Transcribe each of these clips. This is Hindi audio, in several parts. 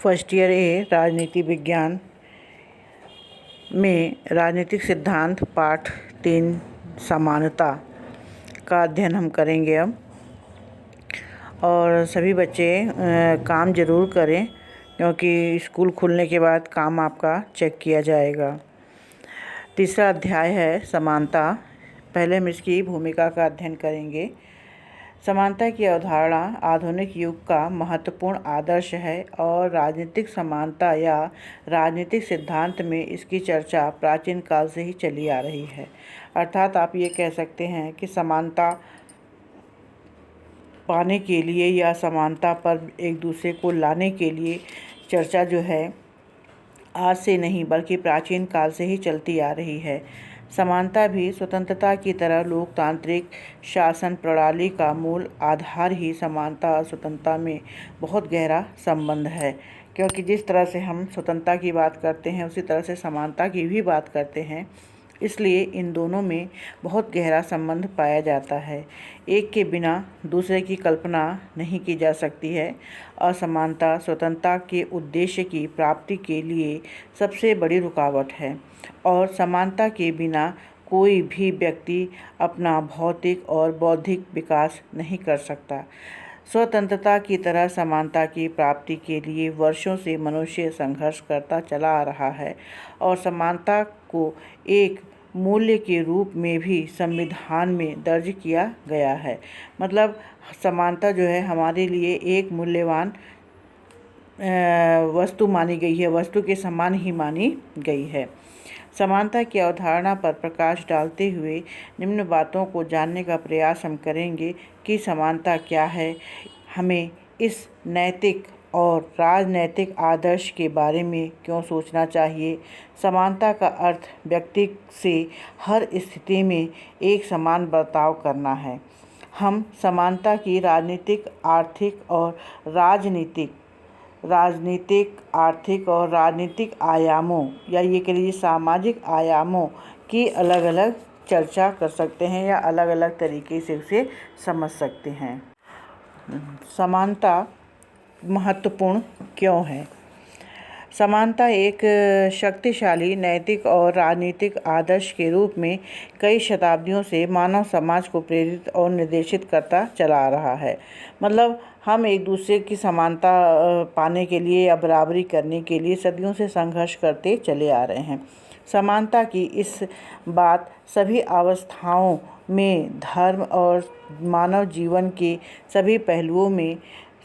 फर्स्ट ईयर ए राजनीति विज्ञान में राजनीतिक सिद्धांत पाठ 3 समानता का अध्ययन हम करेंगे अब। और सभी बच्चे काम ज़रूर करें, क्योंकि स्कूल खुलने के बाद काम आपका चेक किया जाएगा। तीसरा अध्याय है समानता। पहले हम इसकी भूमिका का अध्ययन करेंगे। समानता की अवधारणा आधुनिक युग का महत्वपूर्ण आदर्श है और राजनीतिक समानता या राजनीतिक सिद्धांत में इसकी चर्चा प्राचीन काल से ही चली आ रही है। अर्थात आप ये कह सकते हैं कि समानता पाने के लिए या समानता पर एक दूसरे को लाने के लिए चर्चा जो है आज से नहीं बल्कि प्राचीन काल से ही चलती आ रही है। समानता भी स्वतंत्रता की तरह लोकतांत्रिक शासन प्रणाली का मूल आधार ही समानता और स्वतंत्रता में बहुत गहरा संबंध है, क्योंकि जिस तरह से हम स्वतंत्रता की बात करते हैं उसी तरह से समानता की भी बात करते हैं। इसलिए इन दोनों में बहुत गहरा संबंध पाया जाता है। एक के बिना दूसरे की कल्पना नहीं की जा सकती है। असमानता स्वतंत्रता के उद्देश्य की प्राप्ति के लिए सबसे बड़ी रुकावट है और समानता के बिना कोई भी व्यक्ति अपना भौतिक और बौद्धिक विकास नहीं कर सकता। स्वतंत्रता की तरह समानता की प्राप्ति के लिए वर्षों से मनुष्य संघर्ष करता चला आ रहा है और समानता को एक मूल्य के रूप में भी संविधान में दर्ज किया गया है। मतलब समानता जो है हमारे लिए एक मूल्यवान वस्तु मानी गई है, वस्तु के समान ही मानी गई है। समानता की अवधारणा पर प्रकाश डालते हुए निम्न बातों को जानने का प्रयास हम करेंगे कि समानता क्या है, हमें इस नैतिक और राजनैतिक आदर्श के बारे में क्यों सोचना चाहिए। समानता का अर्थ व्यक्ति से हर स्थिति में एक समान बर्ताव करना है। हम समानता की राजनीतिक और राजनीतिक आयामों या ये कह लीजिए सामाजिक आयामों की अलग अलग चर्चा कर सकते हैं या अलग अलग तरीके से उसे समझ सकते हैं। समानता महत्वपूर्ण क्यों है? समानता एक शक्तिशाली नैतिक और राजनीतिक आदर्श के रूप में कई शताब्दियों से मानव समाज को प्रेरित और निर्देशित करता चला आ रहा है। मतलब हम एक दूसरे की समानता पाने के लिए या बराबरी करने के लिए सदियों से संघर्ष करते चले आ रहे हैं। समानता की इस बात सभी अवस्थाओं में धर्म और मानव जीवन के सभी पहलुओं में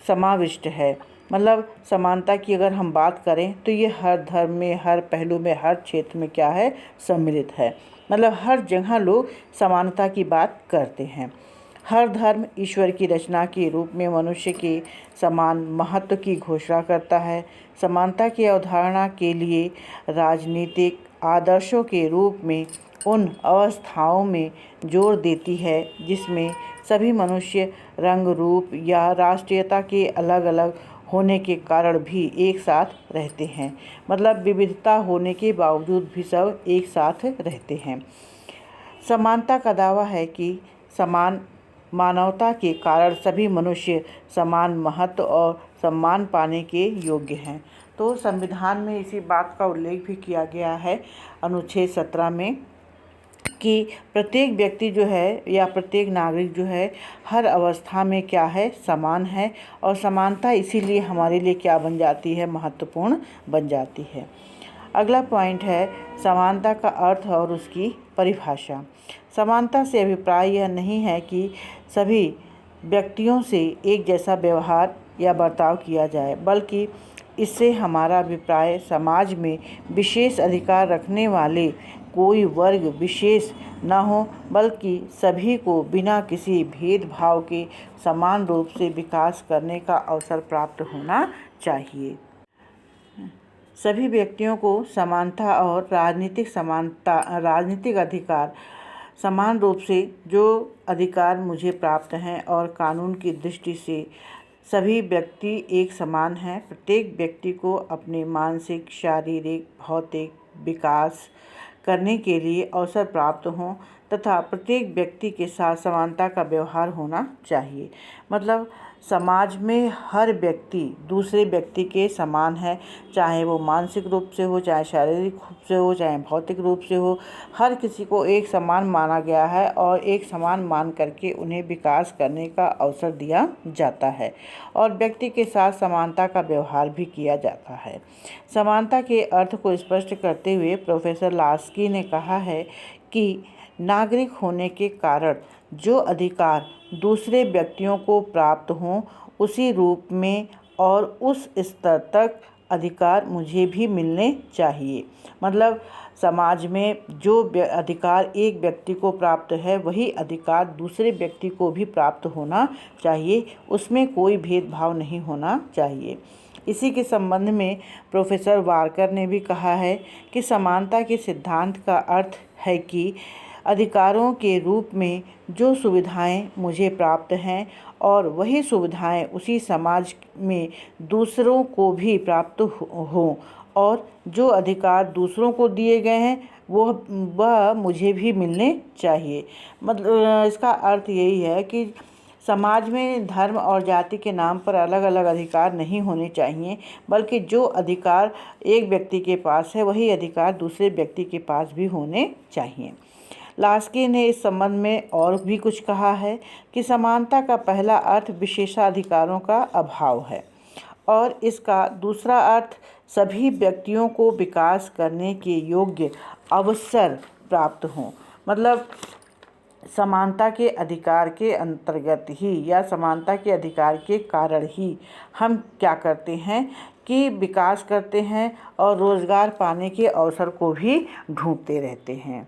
समाविष्ट है। मतलब समानता की अगर हम बात करें तो ये हर धर्म में, हर पहलू में, हर क्षेत्र में क्या है, सम्मिलित है। मतलब हर जगह लोग समानता की बात करते हैं। हर धर्म ईश्वर की रचना के रूप में मनुष्य के समान महत्व की घोषणा करता है। समानता की अवधारणा के लिए राजनीतिक आदर्शों के रूप में उन अवस्थाओं में जोर देती है जिसमें सभी मनुष्य रंग, रूप या राष्ट्रीयता के अलग अलग होने के कारण भी एक साथ रहते हैं। मतलब विविधता होने के बावजूद भी सब एक साथ रहते हैं। समानता का दावा है कि समान मानवता के कारण सभी मनुष्य समान महत्व और सम्मान पाने के योग्य हैं। तो संविधान में इसी बात का उल्लेख भी किया गया है अनुच्छेद 17 में कि प्रत्येक व्यक्ति जो है या प्रत्येक नागरिक जो है हर अवस्था में क्या है, समान है। और समानता इसीलिए हमारे लिए क्या बन जाती है, महत्वपूर्ण बन जाती है। अगला पॉइंट है समानता का अर्थ और उसकी परिभाषा। समानता से अभिप्राय यह नहीं है कि सभी व्यक्तियों से एक जैसा व्यवहार या बर्ताव किया जाए, बल्कि इससे हमारा अभिप्राय समाज में विशेष अधिकार रखने वाले कोई वर्ग विशेष न हो, बल्कि सभी को बिना किसी भेदभाव के समान रूप से विकास करने का अवसर प्राप्त होना चाहिए। सभी व्यक्तियों को समानता और राजनीतिक अधिकार समान रूप से जो अधिकार मुझे प्राप्त हैं और कानून की दृष्टि से सभी व्यक्ति एक समान हैं। प्रत्येक व्यक्ति को अपने मानसिक, शारीरिक, भौतिक विकास करने के लिए अवसर प्राप्त हों तथा प्रत्येक व्यक्ति के साथ समानता का व्यवहार होना चाहिए। मतलब समाज में हर व्यक्ति दूसरे व्यक्ति के समान है, चाहे वो मानसिक रूप से हो, चाहे शारीरिक रूप से हो, चाहे भौतिक रूप से हो। हर किसी को एक समान माना गया है और एक समान मान करके उन्हें विकास करने का अवसर दिया जाता है और व्यक्ति के साथ समानता का व्यवहार भी किया जाता है। समानता के अर्थ को स्पष्ट करते हुए प्रोफेसर लास्की ने कहा है कि नागरिक होने के कारण जो अधिकार दूसरे व्यक्तियों को प्राप्त हों, उसी रूप में और उस स्तर तक अधिकार मुझे भी मिलने चाहिए। मतलब समाज में जो अधिकार एक व्यक्ति को प्राप्त है, वही अधिकार दूसरे व्यक्ति को भी प्राप्त होना चाहिए, उसमें कोई भेदभाव नहीं होना चाहिए। इसी के संबंध में प्रोफेसर वारकर ने भी कहा है कि समानता के सिद्धांत का अर्थ है कि अधिकारों के रूप में जो सुविधाएं मुझे प्राप्त हैं और वही सुविधाएं उसी समाज में दूसरों को भी प्राप्त हों और जो अधिकार दूसरों को दिए गए हैं वह मुझे भी मिलने चाहिए। मतलब इसका अर्थ यही है कि समाज में धर्म और जाति के नाम पर अलग अलग अधिकार नहीं होने चाहिए, बल्कि जो अधिकार एक व्यक्ति के पास है वही अधिकार दूसरे व्यक्ति के पास भी होने चाहिए। लास्की ने इस संबंध में और भी कुछ कहा है कि समानता का पहला अर्थ विशेषाधिकारों का अभाव है और इसका दूसरा अर्थ सभी व्यक्तियों को विकास करने के योग्य अवसर प्राप्त हों। मतलब समानता के अधिकार के अंतर्गत ही या समानता के अधिकार के कारण ही हम क्या करते हैं कि विकास करते हैं और रोज़गार पाने के अवसर को भी ढूंढते रहते हैं।